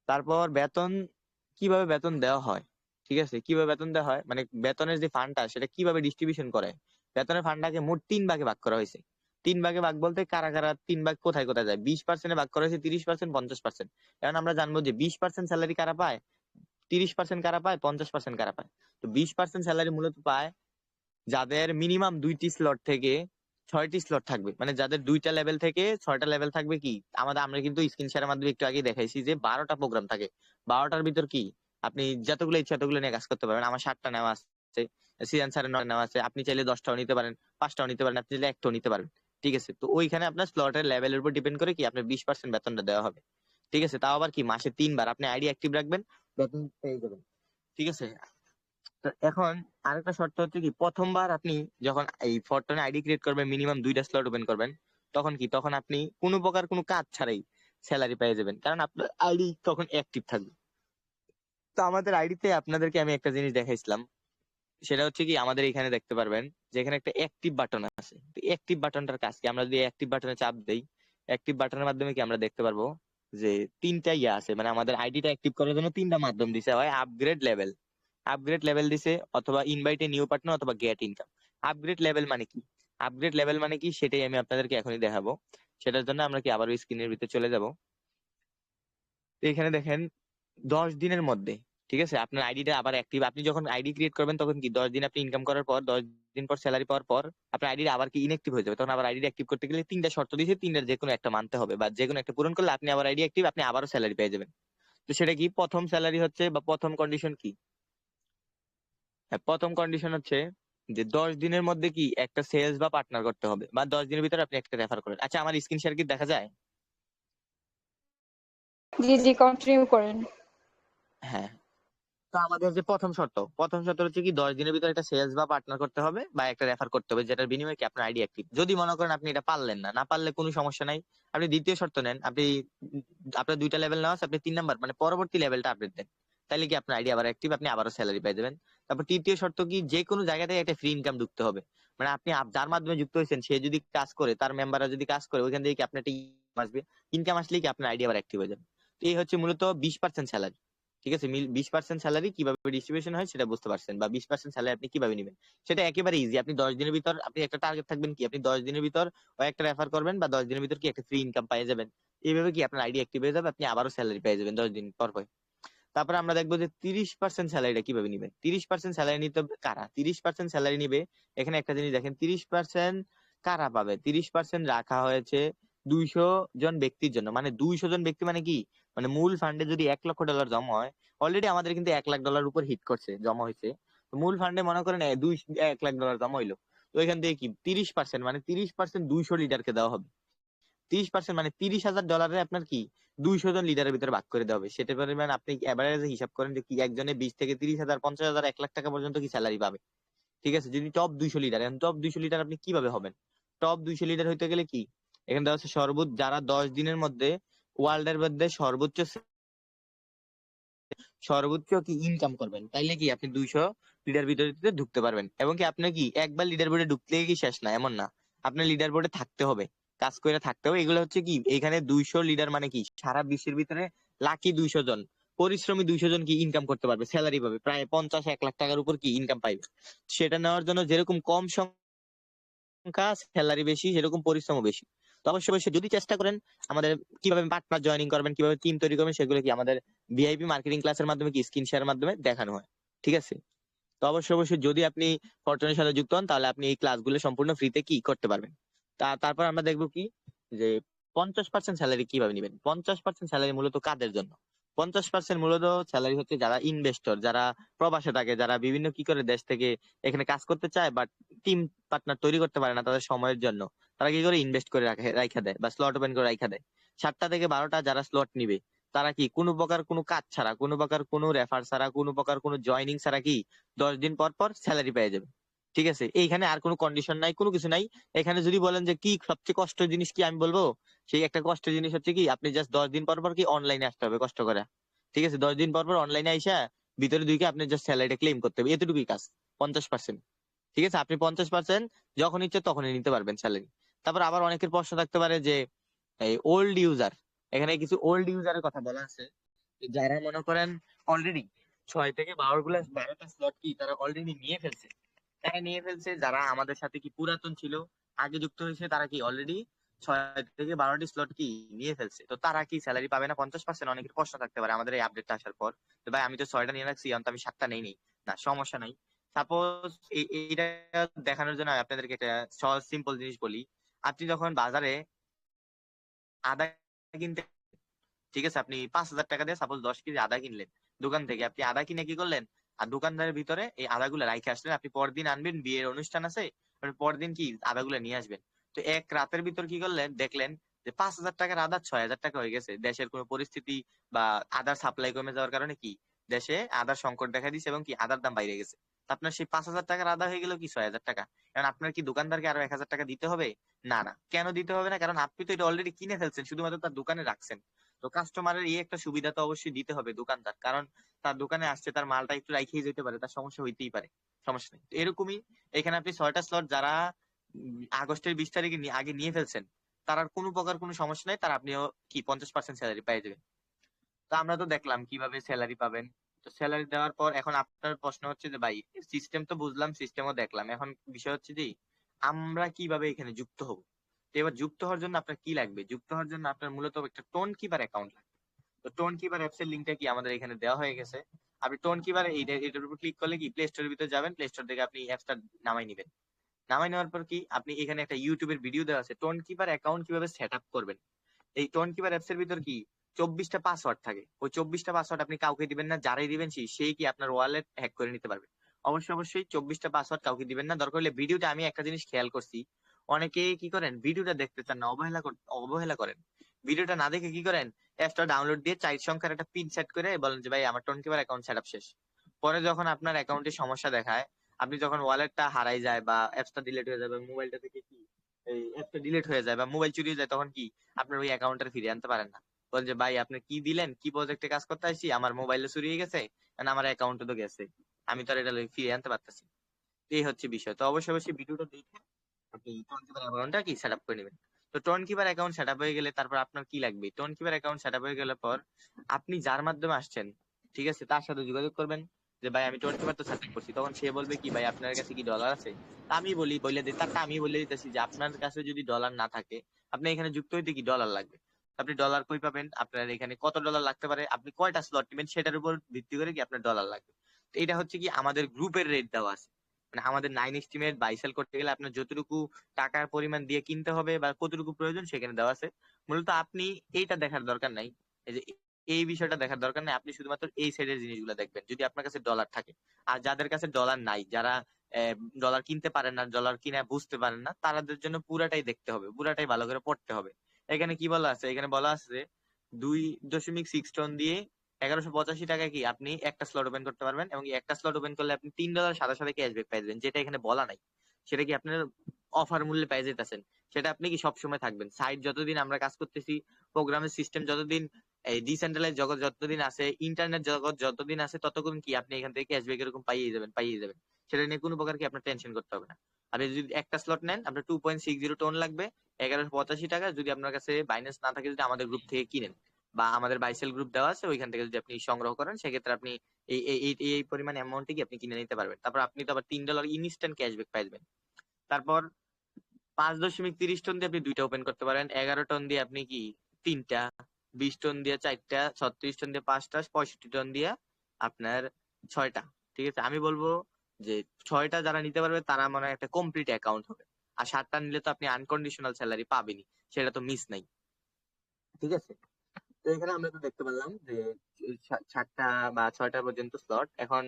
তারপর বেতন, কিভাবে বেতন দেওয়া হয়, ঠিক ঠিক আছে? কিভাবে বেতন দেওয়া হয়, মানে বেতনের যে ফান্ডটা সেটা কিভাবে ডিস্ট্রিবিউশন করে। বেতনের ফান্ডটাকে মোট 3 ভাগে ভাগ করা হয়েছে। 3 ভাগে ভাগ বলতে কারা কারা 3 ভাগ কোথায় কোথায় যায়, 20% ভাগ করা হয়েছে, 30%, 50%। এখন আমরা জানবো যে 20% স্যালারি কারা পায়, 30% কারা পায়, 50% কারা পায়। তো 20% স্যালারি মূলত পায় যাদের মিনিমাম 2টি স্লট থেকে 6টি স্লট থাকবে, মানে যাদের 2টা লেভেল থেকে 6টা লেভেল থাকবে। কি আমরা কিন্তু স্ক্রিন শেয়ারের মাধ্যমে একটু আগে দেখাইছি যে 12টা প্রোগ্রাম থাকে। 12টার ভিতর কি আপনি যতগুলো ইচ্ছা ততগুলো নিয়ে কাজ করতে পারবেন। আমার 7টা নেওয়া আছে, সিয়ান স্যারের 9টা নেওয়া আছে। আপনি চাইলে 10টাও নিতে পারেন, 5টাও নিতে পারেন, আপনি চাইলে 1টাও নিতে পারেন। ঠিক আছে? তো ওইখানে আপনার স্লটের লেভেলের উপর ডিপেন্ড করে কি আপনার 20% বেতনটা দেওয়া হবে। ঠিক আছে? তাও আবার কি মাসে 3 বার আপনি আইডি অ্যাক্টিভ রাখবেন, বেতন পেয়ে যাবেন। ঠিক আছে? তো এখন আরেকটা শর্ত হচ্ছে কি, প্রথমবার আপনি যখন এই ফরটনে আইডি ক্রিয়েট করবেন, মিনিমাম 2টা স্লট ওপেন করবেন, তখন আপনি কোনো প্রকার কোনো কাজ ছাড়াই স্যালারি পেয়ে যাবেন, কারণ আপনার আইডি তখন অ্যাক্টিভ থাকবে। তো আমাদের আইডিতে আপনাদেরকে আমি একটা জিনিস দেখাইছিলাম, সেটা হচ্ছে কি আমাদের এখানে দেখতে পারবেন যে এখানে একটা অ্যাক্টিভ বাটন আছে। তো অ্যাক্টিভ বাটনটার কাজ কি, আমরা যদি অ্যাক্টিভ বাটনে চাপ দেই, অ্যাক্টিভ বাটনের মাধ্যমে কি আমরা দেখতে পারবো যে 3টা ইয়ে আছে, মানে আমাদের আইডিটা অ্যাক্টিভ করার জন্য 3টা মাধ্যম দিছে, হয় আপগ্রেড লেভেল দিছে, অথবা ইনভাইট এ নিউ পার্টনার, অথবা গেট ইনকাম। আপগ্রেড লেভেল মানে কি, সেটাই আমি আপনাদেরকে এখনই দেখাবো। সেটার জন্য আমরা কি আবার স্ক্রিনের ভিতরে চলে যাব। তো এখানে দেখেন 10 দিনের মধ্যে, ঠিক আছে, আপনার আইডিটা আবার অ্যাক্টিভ। আপনি যখন আইডি ক্রিয়েট করবেন তখন কি 10 দিন আপনি ইনকাম করার পর, 10 দিন পর স্যালারি পাওয়ার পর আপনার আইডি আবার কি ইনঅ্যাক্টিভ হয়ে যাবে। তখন আবার আইডি অ্যাক্টিভ করতে গেলে 3টা শর্ত দিয়েছে, 3টার যে কোনো একটা মানতে হবে, বা যে কোনো একটা পূরণ করলে আপনি আবার আইডি অ্যাক্টিভ, আপনি আবারও স্যালারি পেয়ে যাবেন। তো সেটা কি, প্রথম স্যালারি হচ্ছে বা প্রথম কন্ডিশন কি, হ্যাঁ, প্রথম কন্ডিশন হচ্ছে যে 10 দিনের মধ্যে কি একটা সেলস বা পার্টনার করতে হবে, বা 10 দিনের ভিতরে আপনি একটা রেফার করেন। আচ্ছা, আমার স্ক্রিন শেয়ার কি দেখা যায়? জি জি কন্টিনিউ করেন। হ্যাঁ। তো আমাদের যে প্রথম শর্ত হচ্ছে কি 10 দিনের ভিতরে একটা সেলস বা পার্টনার করতে হবে, বা একটা রেফার করতে হবে, যেটার বিনিময়ে কি আপনার আইডি অ্যাক্টিভ। যদি মনে করেন আপনি এটা পারলেন না, পারলে কোনো সমস্যা নাই, আপনি দ্বিতীয় শর্ত নেন। আপনার 2টা লেভেল নেওয়া আছে, আপনি 3 নাম্বার মানে পরবর্তী লেভেলটা আপডেট দেন, তাহলে কি আপনার আইডি আবার অ্যাক্টিভ, আপনি আবারও স্যালারি পেয়ে যাবেন। তারপর তৃতীয় শর্ত কি, যে কোনো জায়গা থেকে একটা ফ্রি ইনকাম ঢুকতে হবে, মানে আপনি যার মাধ্যমে যুক্ত হয়েছেন সে যদি কাজ করে, তার মেম্বাররা যদি কাজ করে, ওইখান থেকে কি আপনার একটা ইনকাম আসবে, ইনকাম আসলেই কি আপনার আইডি আবার অ্যাক্টিভ হয়ে যাবে। তো এই হচ্ছে মূলত 20% স্যালারি। ঠিক আছে? 20% স্যালারি কিভাবে ডিস্ট্রিবিউশন হয় সেটা বুঝতে পারছেন, বা 20% স্যালারি আপনি কিভাবে নেবেন সেটা একেবারে ইজি। আপনি 10 দিনের ভিতর আপনি একটা টার্গেট থাকবেন কি, আপনি 10 দিনের ভিতর ওই একটা রেফার করবেন, বা 10 দিনের ভিতর কি একটা ফ্রি ইনকাম পেয়ে যাবেন। এইভাবে কি আপনার আইডি অ্যাক্টিভ হয়ে যাবে, আপনি আবারও স্যালারি পেয়ে যাবেন 10 দিন পর পর। তারপরে আমরা দেখবো যে 30% স্যালারিটা কিভাবে নিবেন। 30% স্যালারি নিতে হবে কারা, 30% স্যালারি নিবে, এখানে একটা জিনিস দেখেন, 30% কারা পাবে। 30% রাখা হয়েছে 200 জন ব্যক্তির জন্য। মানে 200 জন ব্যক্তি মানে কি, মানে মূল ফান্ডে যদি $1 লক্ষ জমা হয়, অলরেডি আমাদের কিন্তু $1 লাখ উপর হিট করছে, জমা হয়েছে। তো মূল ফান্ডে মনে করেন $1 লাখ জমা হইলো। তো এখান থেকে কি 30% মানে 30% 200 লিডারকে দেওয়া হবে। 30% মানে $30,000 আপনার কি 200 জন লিডারের ভিতরে ভাগ করে দেওয়া হবে। সেটার পরিমাণ আপনি এভারেজে হিসাব করেন যে কি একজনে 20 থেকে 30,000, 50,000, 1 লাখ টাকা পর্যন্ত কি স্যালারি পাবে। ঠিক আছে? যদি টপ 200 লিডার, এখন টপ 200 লিডার আপনি কিভাবে হবেন? টপ 200 লিডার হইতে গেলে কি, এখানে দেওয়া হচ্ছে সর্বোচ্চ যারা 10 দিনের মধ্যে ওয়ার্ল্ডের মধ্যে সর্বোচ্চ কি ইনকাম করবেন, তাইলে কি আপনি 200 লিডার ভিতরে ঢুকতে পারবেন। এবং কি আপনি কি একবার লিডার বোর্ডে ঢুকলে কি শেষ না, এমন না, আপনার লিডার বোর্ডে থাকতে হবে, কাজ করে থাকতে হবে। এগুলো হচ্ছে কি, এখানে 200 লিডার মানে কি সারা বিশ্বের ভিতরে লাকি 200 জন, পরিশ্রমী 200 জন কি ইনকাম করতে পারবে, স্যালারি পাবে প্রায় 50-1 লাখ টাকার উপর কি ইনকাম পাইবে। সেটা নেওয়ার জন্য যেরকম কম সংখ্যা স্যালারি বেশি, সেরকম পরিশ্রমও বেশি। তো অবশ্যই যদি চেষ্টা করেন, আমাদের কিভাবে পার্টনার জয়েনিং করবেন, কিভাবে টিম তৈরি করবেন, সেগুলো কি আমাদের ভিআইপি মার্কেটিং ক্লাসের মাধ্যমে কি স্ক্রিন শেয়ারের মাধ্যমে দেখানো হয়। ঠিক আছে? তো অবশ্যই যদি আপনি ফরটনের সাথে যুক্ত হন, তাহলে আপনি এই ক্লাসগুলো সম্পূর্ণ ফ্রিতে কি করতে পারবেন। তারপর আমরা দেখবো কি যে 50% স্যালারি কিভাবে নেবেন। 50% স্যালারি মূলত কাদের জন্য? 50% মূলত স্যালারি হচ্ছে যারা ইনভেস্টর, যারা প্রবাসে থাকে, যারা বিভিন্ন কি করে দেশ থেকে এখানে কাজ করতে চায়, বাট টিম পার্টনার তৈরি করতে পারে না তাদের সময়ের জন্য, তারা কি করে ইনভেস্ট করে রাখা দেয়, বা স্লট ওপেন করে রাখা দেয়। 7টা থেকে 12টা যারা স্লট নিবে, তারা কি কোনো প্রকার কোনো কাজ ছাড়া, কোনো প্রকার কোনো রেফার ছাড়া, কোনো প্রকার কোনো জয়নিং ছাড়া কি 10 দিন পর পর স্যালারি পেয়ে যাবে। ঠিক আছে? এইখানে আর কোনো কন্ডিশন নাই, কোনো কিছু নাই। এখানে যদি বলেন যে কি সবচেয়ে কষ্টের জিনিস কি, আমি বলবো সেই একটা কষ্টের জিনিস হচ্ছে কি, আপনি জাস্ট 10 দিন পর পর কি অনলাইনে আসতে হবে কষ্ট করে। ঠিক আছে? 10 দিন পর পর অনলাইনে আইসা ভিতরে ঢুকে আপনি জাস্ট স্যালারিটা ক্লেম করতে হবে, এতটুকুই কাজ। 50%। ঠিক আছে? আপনি 50% যখন ইচ্ছে তখনই নিতে পারবেন স্যালারি। তারপর আবার অনেকের প্রশ্ন থাকতে পারে যে এই ওল্ড ইউজার, এখানে কিছু ওল্ড ইউজারের কথা বলা আছে, যারা মনে করেন অলরেডি বারোটা স্লট কি তারা অলরেডি নিয়ে ফেলছে। তারা নিয়ে ফেলছে, যারা আমাদের সাথে কি পুরাতন ছিল, আগে যুক্ত হয়েছে, তারা কি অলরেডি 6 থেকে 12টি স্লট কি নিয়ে ফেলছে। তো তারা কি স্যালারি পাবে না 50%? অনেকের প্রশ্ন থাকতে পারে আমাদের এই আপডেটটা আসার পর, তো ভাই আমি তো 6টা নিয়ে রাখছি, এখন তো আমি 7টা নেই নি। না, সমস্যা নাই। সাপোজ এইটা দেখানোর জন্য আমি আপনাদেরকে একটা সহজ সিম্পল জিনিস বলি। আপনি যখন বাজারে আদা কিনতে, ঠিক আছে, আপনি 5,000 টাকা দিয়ে সাপোজ 10 কেজি আদা কিনলেন দোকান থেকে। আপনি আদা কিনে কি করলেন, আর দোকানদারের ভিতরে এই আদাগুলো রাইখে আসলেন। আপনি পরদিন আনবেন, বিয়ের অনুষ্ঠান আছে, আপনি পরদিন কি আদাগুলো নিয়ে আসবেন। তো এক রাতের ভিতর কি করলেন, দেখলেন যে 5,000 টাকার আদা 6,000 টাকা হয়ে গেছে। দেশের কোনো পরিস্থিতি বা আদার সাপ্লাই কমে যাওয়ার কারণে কি দেশে আদার সংকট দেখা দিচ্ছে এবং কি আদার দাম বাইরে গেছে। তো আপনার সেই 5,000 টাকার আদা হয়ে গেল কি 6,000 টাকা। এখন আপনার কি দোকানদারকে আরো 1,000 টাকা দিতে হবে? না না, কেন দিতে হবে না? কারণ আপনি তো এটা অলরেডি কিনে ফেলছেন, শুধুমাত্র তার দোকানে রাখছেন। তো কাস্টমারের এই একটা সুবিধা তো অবশ্যই দিতে হবে দোকানদার, কারণ তার দোকানে আসছে, তার মালটা একটু রাইখেই যেতে পারে, তার সমস্যা হইতেই পারে। সমস্যা নেই। তো এরকমই এখানে আপনি 6টা স্লট যারা আগস্টের 20 তারিখে আগে নিয়ে ফেলছেন, তার আর কোনো প্রকার কোনো সমস্যা নাই, তার আপনিও কি 50% স্যালারি পেয়ে যাবেন। তো আমরা তো দেখলাম কিভাবে স্যালারি পাবেন। তো স্যালারি দেওয়ার পর এখন আপনার প্রশ্ন হচ্ছে যে ভাই সিস্টেম তো বুঝলাম, সিস্টেমও দেখলাম, এখন বিষয় হচ্ছে যে আমরা কিভাবে এখানে যুক্ত হব। তো এবার যুক্ত হওয়ার জন্য আপনার কি লাগবে? যুক্ত হওয়ার জন্য আপনার মূলত একটা টোন কিপার অ্যাকাউন্ট লাগবে। তো টোন কিপার অ্যাপস এর লিংকটা কি আমাদের এখানে দেওয়া হয়ে গেছে। আপনি টোন কিপার এটার উপর ক্লিক করলে কি প্লে স্টোরের ভিতরে যাবেন, প্লে স্টোর থেকে আপনি অ্যাপসটা নামাই নিবেন। নামাই নেওয়ার পর কি আপনি এখানে একটা ইউটিউবের ভিডিও দেওয়া আছে টোন কিপার অ্যাকাউন্ট কিভাবে সেট আপ করবেন। এই টোন কিপার অ্যাপস এর ভিতর কি 24টা পাসওয়ার্ড থাকে। ওই 24টা পাসওয়ার্ড আপনি কাউকে দিবেন না, যারাই দিবেন সেই কি আপনার ওয়ালেট হ্যাক করে নিতে পারবে। অবশ্যই অবশ্যই 24টা পাসওয়ার্ড কাউকে দিবেন না। দরকার হলে ভিডিওটা, আমি একটা জিনিস খেয়াল করছি, অনেকে কি করেন ভিডিওটা দেখতে চান না, অবহেলা করেন। ভিডিওটা না দেখে কি করেন, অ্যাপসটা ডাউনলোড দিয়ে 4 সংখ্যার একটা পিন সেট করে বলেন যে ভাই আমার টোন কিপার অ্যাকাউন্ট সেটআপ শেষ। পরে যখন আপনার অ্যাকাউন্টে সমস্যা দেখায়, আপনি যখন ওয়ালেটটা হারাই যায় বা অ্যাপসটা ডিলিট হয়ে যায় বা মোবাইলটা থেকে কি এই অ্যাপসটা ডিলিট হয়ে যায় বা মোবাইল চুরি হয়ে যায়, তখন কি আপনার ওই অ্যাকাউন্টটা ফিরিয়ে আনতে পারেন না। বলেন যে ভাই আপনি কি দিলেন, কি প্রজেক্টে কাজ করতে আসছি, আমার মোবাইলে চুরি হয়ে গেছে, আর আমার অ্যাকাউন্টে তো গেছে, আমি তো আর এটা ফিরিয়ে আনতে পারতেছি। এই হচ্ছে বিষয়। তো অবশ্যই অবশ্যই ভিডিওটা দেখে আপনি টোন কিপার অ্যাকাউন্টটা কি সেট আপ করে নেবেন। তো tone keeper account set up হয়ে গেলে তারপর আপনার কি লাগবে, tone keeper account set up হয়ে গেলে পর আপনি যার মাধ্যমে আসছেন, ঠিক আছে, তার সাথে যোগাযোগ করবেন যে ভাই আমি টোন কিপার তো সেট আপ করছি। তখন সে বলবে কি ভাই আপনার কাছে কি ডলার আছে। তা আমি বলে দিই তারটা, আমি বলে দিতেছি যে আপনার কাছে যদি ডলার না থাকে, আপনি এখানে যুক্ত হইতে কি ডলার লাগবে। আপনি ডলার কই পাবেন, আপনার এখানে কত ডলার লাগতে পারে, আপনি কয়টা স্লট নেবেন সেটার উপর ভিত্তি করে কি আপনার ডলার লাগবে। তো এটা হচ্ছে কি আমাদের গ্রুপের রেট দেওয়া আছে, মানে আমাদের 9 এস্টিমেট বাই সেল করতে গেলে আপনার যতটুকু টাকার পরিমাণ দিয়ে কিনতে হবে বা কতটুকু প্রয়োজন সেখানে দেওয়া আছে। মূলত আপনি এইটা দেখার দরকার নাই, এই যে এই বিষয়টা দেখার দরকার নাই, আপনি শুধুমাত্র এই সাইডের জিনিসগুলো দেখবেন যদি আপনার কাছে ডলার থাকে। আর যাদের কাছে ডলার নাই, যারা ডলার কিনতে পারেন না, ডলার কিনা বুঝতে পারেন না, তাদের জন্য পুরাটাই দেখতে হবে, পুরাটাই ভালো করে পড়তে হবে। এখানে কি বলা আছে, এখানে বলা আছে 2.6 টন দিয়ে 1185 টাকায় কি আপনি একটা স্লট ওপেন করতে পারবেন, এবং একটা স্লট ওপেন করলে আপনি $3 সাথে সাথে ক্যাশব্যাক পেয়ে যাবেন। যেটা এখানে বলা নাই, সেটা কি আপনার অফার মূল্যে পেয়ে যেতেছেন। সেটা আপনি কি সবসময় থাকবেন, সাইট যতদিন আমরা কাজ করতেছি, প্রোগ্রামের সিস্টেম যতদিন, এই ডিসেন্ট্রালাইজ জগৎ যতদিন আছে, ইন্টারনেট জগৎ যতদিন আছে, ততক্ষণ কি আপনি এখান থেকে ক্যাশব্যাক এরকম পাইয়ে যাবেন। সেটা নিয়ে কোনো প্রকার কি আপনার টেনশন করতে হবে না। আপনি যদি একটা স্লট নেন, আপনার 2.60 টন লাগবে 1185 টাকা। যদি আপনার কাছে বাইন্যান্স না থাকে, যদি আমাদের গ্রুপ থেকে কিনেন বা আমাদের বাইসেল গ্রুপ দেওয়া আছে ওইখান থেকে যদি আপনি সংগ্রহ করেন, সেক্ষেত্রে আপনি এই পরিমাণ অ্যামাউন্টে কি আপনি কিনে নিতে পারবেন। তারপর আপনি তো আবার $3 ইনস্ট্যান্ট ক্যাশব্যাক পাইবেন। তারপর 5.30 টন দিয়ে আপনি 2টা ওপেন করতে পারেন, 11 টন দিয়ে আপনি কি 3টা, 20 টন দিয়ে 4টা, 36 টন দিয়ে 5টা, 65 টন দিয়ে আপনার 6টা। ঠিক আছে, আমি বলবো যে 6টা যারা নিতে পারবে তারা মনে হয় একটা কমপ্লিট অ্যাকাউন্ট হবে। আর 7টা নিলে তো আপনি আনকন্ডিশনাল স্যালারি পাবেনই, সেটা তো মিস নাই। ঠিক আছে, তো এখানে আমরা তো দেখতে পারলাম যে 7টা বা 6টা পর্যন্ত স্লট। এখন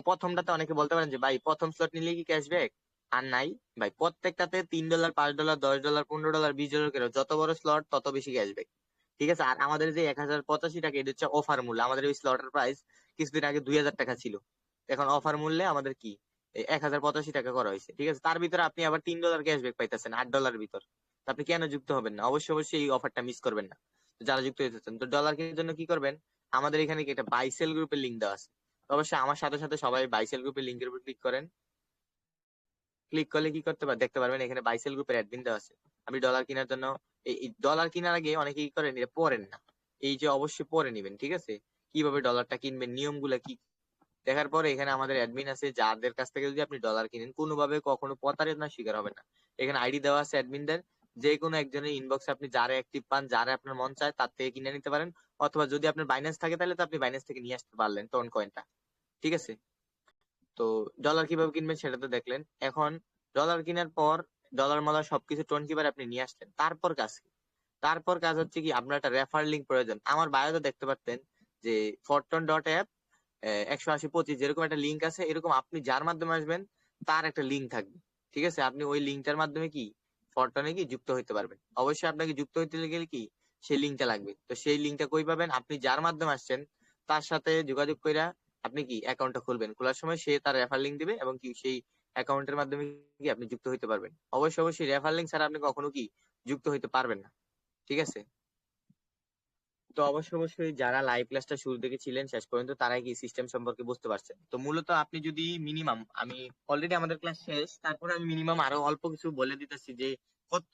প্রথমটাতে অনেকে বলতে পারেন যে ভাই প্রথম স্লট নিলে কি ক্যাশব্যাক, আর নাই ভাই, প্রত্যেকটাতে $3, $5, $10, $15, $20 করে, যত বড় স্লট তত বেশি ক্যাশব্যাক। ঠিক আছে, আর আমাদের যে 1085 টাকা, এটা হচ্ছে অফার মূল্য। আমাদের ওই স্লটের প্রাইস কিছুদিন আগে 2,000 টাকা ছিল, এখন অফার মূল্যে আমাদের কি 1,085 টাকা করা হয়েছে। ঠিক আছে, তার ভিতরে আপনি আবার $3 ক্যাশব্যাক পাইতেছেন $8 ভিতর। তো আপনি কেন যুক্ত হবেন না, অবশ্যই অবশ্যই এই অফারটা মিস করবেন না। যারা যুক্ত হতে চান, তো ডলার কেনার জন্য কি করবেন, আমাদের এখানে কি একটা বাইসেল গ্রুপের লিঙ্ক দেওয়া আছে। তো অবশ্যই আমার সাথে সাথে সবাই বাইসেল গ্রুপের লিঙ্কের উপর ক্লিক করেন। ক্লিক করলে কি করতে পারেন, দেখতে পারবেন এখানে বাইসেল গ্রুপের অ্যাডমিন দেওয়া আছে। আপনি ডলার কেনার জন্য এই ডলার কেনার আগে অনেকে কি করেন, এটা পড়েন না, এই যে অবশ্যই পড়ে নিবেন। ঠিক আছে, কিভাবে ডলারটা কিনবেন, নিয়মগুলা কি দেখার পরে এখানে আমাদের অ্যাডমিন আছে, যাদের কাছ থেকে যদি আপনি ডলার কিনেন কোনোভাবে কখনো প্রতারণার শিকার হবে না। এখানে আইডি দেওয়া আছে অ্যাডমিনদের, যে কোনো একজনের ইনবক্সে আপনি যারা অ্যাক্টিভ পান, যারা আপনার মন চায় তার থেকে কিনে নিতে পারেন, অথবা যদি আপনার বাইন্যান্স থাকে তাহলে তো আপনি বাইন্যান্স থেকে নিয়ে আসতে পারলেন টোন কয়েনটা। ঠিক আছে, তো ডলার কিভাবে কিনবেন সেটা তো দেখলেন। এখন ডলার কেনার পর ডলার মলার সবকিছু টোন কিপার আপনি নিয়ে আসলেন, তারপর কাজ কি? তারপর কাজ হচ্ছে কি, আপনার একটা রেফার লিঙ্ক প্রয়োজন। আমার বায়োতে দেখতে পারতেন যে fortron.app 18025 যেরকম একটা লিঙ্ক আছে, এরকম আপনি যার মাধ্যমে আসবেন তার একটা লিঙ্ক থাকবে। ঠিক আছে, আপনি ওই লিঙ্কটার মাধ্যমে কি ফরটনে কি যুক্ত হইতে পারবেন। অবশ্যই আপনাকে যুক্ত হইতে গেলে কি সেই লিঙ্কটা লাগবে। তো সেই লিঙ্কটা কই পাবেন? আপনি যার মাধ্যমে আসছেন তার সাথে যোগাযোগ কইরা আপনি কি অ্যাকাউন্টটা খুলবেন। খোলার সময় সে তার রেফার লিঙ্ক দিবে এবং কি সেই অ্যাকাউন্টের মাধ্যমে কি আপনি যুক্ত হইতে পারবেন। অবশ্যই রেফার লিঙ্ক ছাড়া আপনি কখনো কি যুক্ত হইতে পারবেন না। ঠিক আছে, তো অবশ্যই যারা লাইভ ক্লাসটা শুরু থেকে ছিলেন শেষ পর্যন্ত তারাই কি সিস্টেম সম্পর্কে বুঝতে পারছেন। তো মূলত আপনি যদি মিনিমাম, আমি অলরেডি আমাদের ক্লাস শেষ, তারপরে আমি মিনিমাম আরো অল্প কিছু বলে দিতেছি যে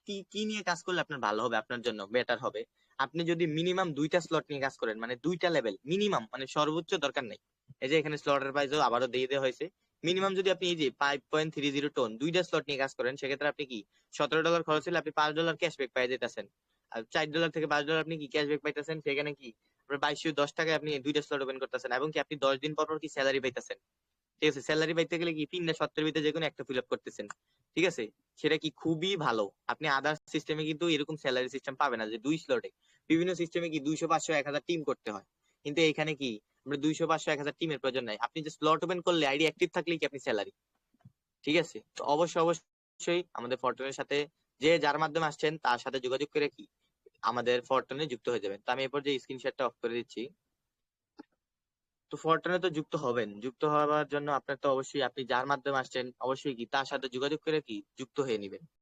কি কি নিয়ে কাজ করলে আপনার ভালো হবে, আপনার জন্য বেটার হবে। আপনি যদি মিনিমাম 2টা স্লট নিয়ে কাজ করেন, মানে 2টা লেভেল মিনিমাম, মানে সর্বোচ্চ দরকার নাই। এই যে এখানে স্লটের প্রাইসও আবারও দিয়ে দেওয়া হয়েছে। মিনিমাম যদি আপনি এই যে 5.30 টোন 2টা স্লট নিয়ে কাজ করেন, সেক্ষেত্রে আপনি কি $17 খরচ হলে আপনি $5 ক্যাশব্যাক পেয়ে যেতেছেন। আর $4 থেকে $5 আপনি কি ক্যাশব্যাক পাইতেছেন, সেখানে কি আপনার 2210 টাকায় আপনি 2টা স্লট ওপেন করতেছেন, এবং কি আপনি 10 দিন পর পর কি স্যালারি পাইতেছেন। ঠিক আছে, স্যালারি পাইতে গেলে কি 3 না 7 ভিতরে যে কোনো একটা ফিল আপ করতেছেন। ঠিক আছে, সেটা কি খুবই ভালো। আপনি আদার সিস্টেমে কিন্তু এরকম স্যালারি সিস্টেম পাবে না যে 2 স্লটে। বিভিন্ন সিস্টেমে কি 200 500 1000 টিম করতে হয়, কিন্তু এখানে কি আমরা 200 500 1000 টিমের প্রয়োজন নাই। আপনি যে স্লট ওপেন করলে আইডি অ্যাক্টিভ থাকলেই কি আপনি স্যালারি। ঠিক আছে, তো অবশ্যই আমাদের ফরটনের সাথে যে যার মাধ্যমে আসছেন তার সাথে যোগাযোগ করে কি আমাদের ফরটনে যুক্ত হয়ে যাবেন। তো আমি এরপর যে স্ক্রিনশটটা অফ করে দিচ্ছি। তো ফরটনে তো যুক্ত হবেন, যুক্ত হওয়ার জন্য আপনার তো অবশ্যই আপনি যার মাধ্যমে আসছেন অবশ্যই কি তার সাথে যোগাযোগ করে কি যুক্ত হয়ে নেবেন।